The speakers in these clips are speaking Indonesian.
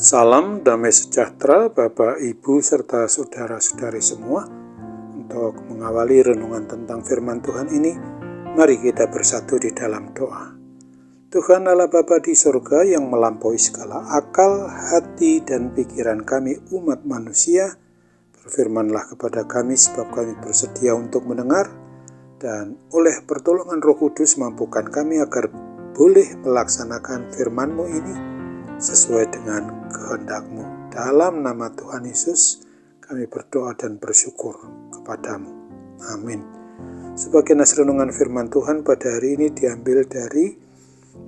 Salam damai sejahtera Bapak, Ibu, serta saudara-saudari semua. Untuk mengawali renungan tentang firman Tuhan ini, mari kita bersatu di dalam doa. Tuhan Allah Bapa di surga yang melampaui segala akal, hati, dan pikiran kami umat manusia, berfirmanlah kepada kami sebab kami bersedia untuk mendengar, dan oleh pertolongan Roh Kudus mampukan kami agar boleh melaksanakan firman-Mu ini sesuai dengan kehendak-Mu. Dalam nama Tuhan Yesus, kami berdoa dan bersyukur kepadamu. Amin. Sebagai nas renungan firman Tuhan pada hari ini diambil dari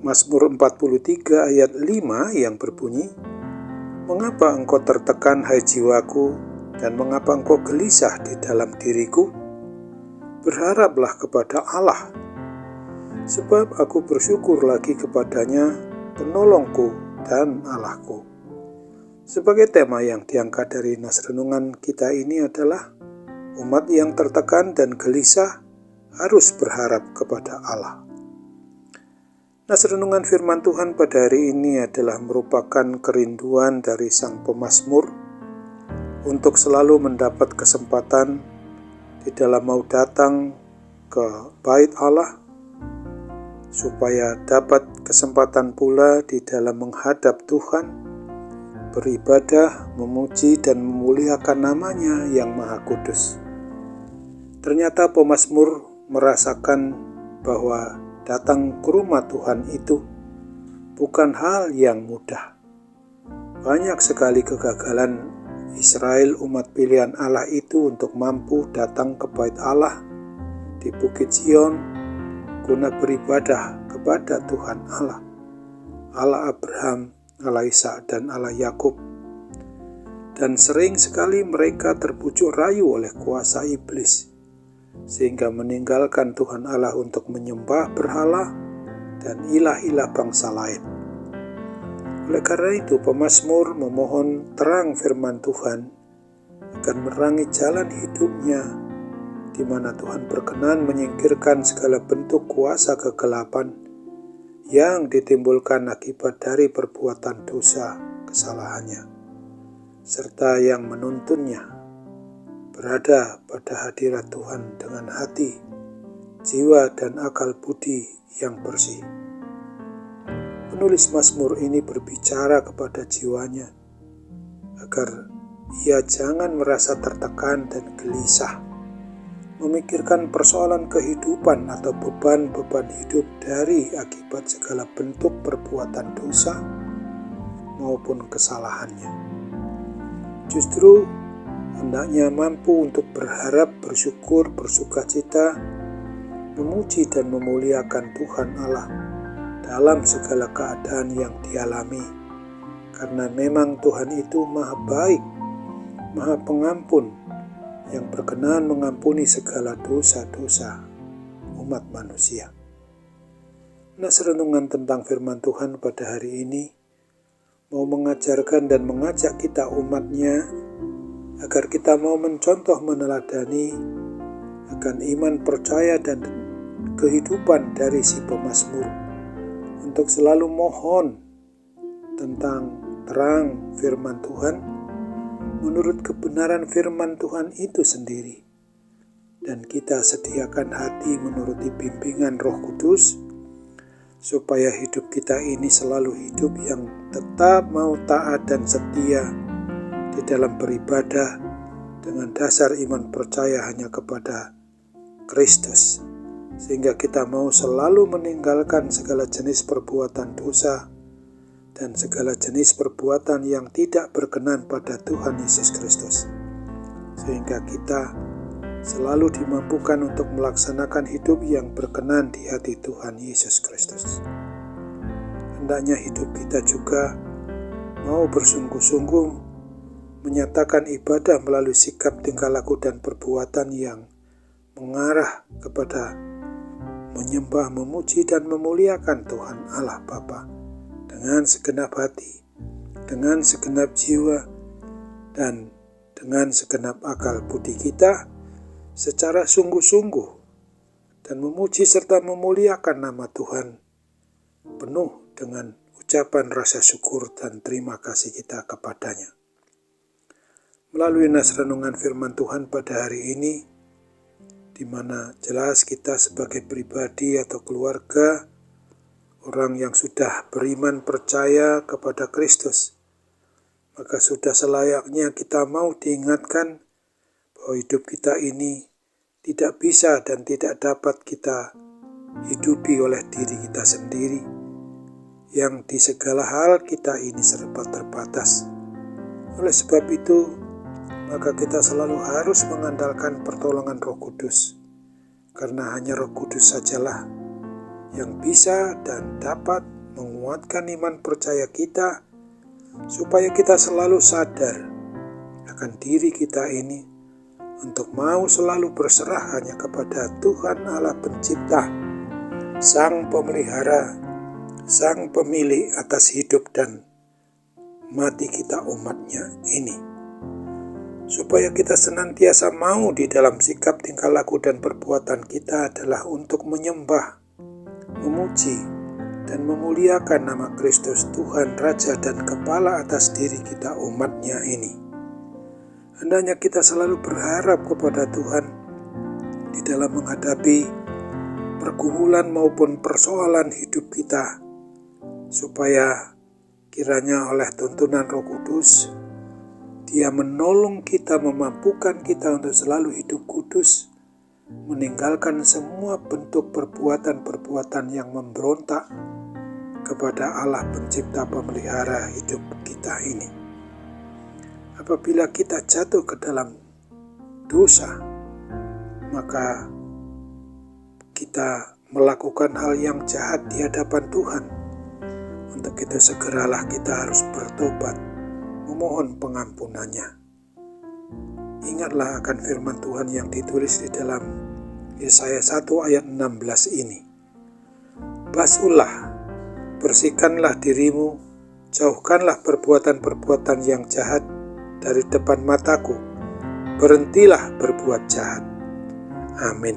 Mazmur 43 ayat 5 yang berbunyi, "Mengapa engkau tertekan, hai jiwaku, dan mengapa engkau gelisah di dalam diriku? Berharaplah kepada Allah, sebab aku bersyukur lagi kepadanya, penolongku dan Allahku." Sebagai tema yang diangkat dari nas renungan kita ini adalah umat yang tertekan dan gelisah harus berharap kepada Allah. Nas renungan firman Tuhan pada hari ini adalah merupakan kerinduan dari sang pemazmur untuk selalu mendapat kesempatan di dalam mau datang ke bait Allah, supaya dapat kesempatan pula di dalam menghadap Tuhan, beribadah, memuji dan memuliakan namanya yang maha kudus. Ternyata pemazmur merasakan bahwa datang ke rumah Tuhan itu bukan hal yang mudah. Banyak sekali kegagalan Israel, umat pilihan Allah itu, untuk mampu datang ke bait Allah di Bukit Sion guna beribadah kepada Tuhan Allah, Allah Abraham, Allah Ishak, dan Allah Yakub. Dan sering sekali mereka terbujuk rayu oleh kuasa iblis, sehingga meninggalkan Tuhan Allah untuk menyembah berhala dan ilah-ilah bangsa lain. Oleh karena itu, pemazmur memohon terang firman Tuhan akan menerangi jalan hidupnya, di mana Tuhan berkenan menyingkirkan segala bentuk kuasa kegelapan yang ditimbulkan akibat dari perbuatan dosa kesalahannya, serta yang menuntunnya berada pada hadirat Tuhan dengan hati, jiwa, dan akal budi yang bersih. Penulis Mazmur ini berbicara kepada jiwanya agar ia jangan merasa tertekan dan gelisah, memikirkan persoalan kehidupan atau beban-beban hidup dari akibat segala bentuk perbuatan dosa maupun kesalahannya. Justru hendaknya mampu untuk berharap, bersyukur, bersukacita, memuji dan memuliakan Tuhan Allah dalam segala keadaan yang dialami, karena memang Tuhan itu maha baik, maha pengampun, yang berkenan mengampuni segala dosa-dosa umat manusia. Nas renungan tentang firman Tuhan pada hari ini mau mengajarkan dan mengajak kita umatnya agar kita mau mencontoh, meneladani akan iman, percaya, dan kehidupan dari si pemazmur, untuk selalu mohon tentang terang firman Tuhan menurut kebenaran firman Tuhan itu sendiri, dan kita sediakan hati menuruti bimbingan Roh Kudus, supaya hidup kita ini selalu hidup yang tetap mau taat dan setia di dalam beribadah dengan dasar iman percaya hanya kepada Kristus, sehingga kita mau selalu meninggalkan segala jenis perbuatan dosa dan segala jenis perbuatan yang tidak berkenan pada Tuhan Yesus Kristus, sehingga kita selalu dimampukan untuk melaksanakan hidup yang berkenan di hati Tuhan Yesus Kristus. Hendaknya hidup kita juga mau bersungguh-sungguh menyatakan ibadah melalui sikap, tingkah laku, dan perbuatan yang mengarah kepada menyembah, memuji, dan memuliakan Tuhan Allah Bapa dengan segenap hati, dengan segenap jiwa, dan dengan segenap akal budi kita, secara sungguh-sungguh, dan memuji serta memuliakan nama Tuhan penuh dengan ucapan rasa syukur dan terima kasih kita kepadanya. Melalui nas renungan firman Tuhan pada hari ini, di mana jelas kita sebagai pribadi atau keluarga, orang yang sudah beriman percaya kepada Kristus, maka sudah selayaknya kita mau diingatkan bahwa hidup kita ini tidak bisa dan tidak dapat kita hidupi oleh diri kita sendiri, yang di segala hal kita ini serba terbatas. Oleh sebab itu, maka kita selalu harus mengandalkan pertolongan Roh Kudus, karena hanya Roh Kudus sajalah yang bisa dan dapat menguatkan iman percaya kita, supaya kita selalu sadar akan diri kita ini untuk mau selalu berserah hanya kepada Tuhan Allah Pencipta, Sang Pemelihara, Sang Pemilik atas hidup dan mati kita umatnya ini. Supaya kita senantiasa mau di dalam sikap, tingkah laku, dan perbuatan kita adalah untuk menyembah, memuji, dan memuliakan nama Kristus Tuhan, Raja dan Kepala atas diri kita umatnya ini. Hendaknya kita selalu berharap kepada Tuhan di dalam menghadapi pergumulan maupun persoalan hidup kita, supaya kiranya oleh tuntunan Roh Kudus, Dia menolong kita, memampukan kita untuk selalu hidup kudus, meninggalkan semua bentuk perbuatan-perbuatan yang memberontak kepada Allah Pencipta Pemelihara hidup kita ini. Apabila kita jatuh ke dalam dosa, maka kita melakukan hal yang jahat di hadapan Tuhan. Untuk itu segeralah kita harus bertobat, memohon pengampunannya. Ingatlah akan firman Tuhan yang ditulis di dalam Yesaya 1 ayat 16 ini. Basuhlah, bersihkanlah dirimu, jauhkanlah perbuatan-perbuatan yang jahat dari depan mataku, berhentilah berbuat jahat. Amin.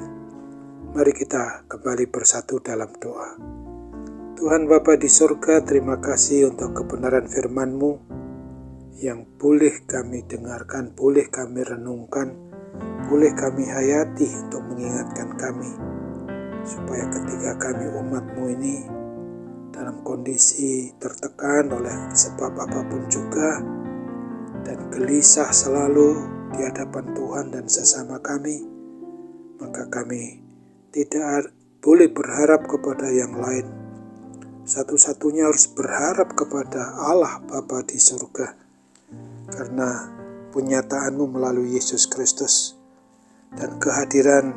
Mari kita kembali bersatu dalam doa. Tuhan Bapa di surga, terima kasih untuk kebenaran firman-Mu yang boleh kami dengarkan, boleh kami renungkan, boleh kami hayati untuk mengingatkan kami, supaya ketika kami umat-Mu ini dalam kondisi tertekan oleh sebab apapun juga, dan gelisah selalu di hadapan Tuhan dan sesama kami, maka kami tidak boleh berharap kepada yang lain. Satu-satunya harus berharap kepada Allah Bapa di surga, karena penyataanmu melalui Yesus Kristus dan kehadiran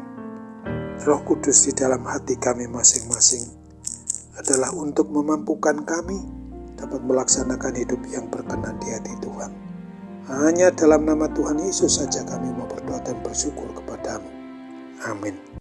Roh Kudus di dalam hati kami masing-masing adalah untuk memampukan kami dapat melaksanakan hidup yang berkenan di hati Tuhan. Hanya dalam nama Tuhan Yesus saja kami mau berdoa dan bersyukur kepadamu. Amin.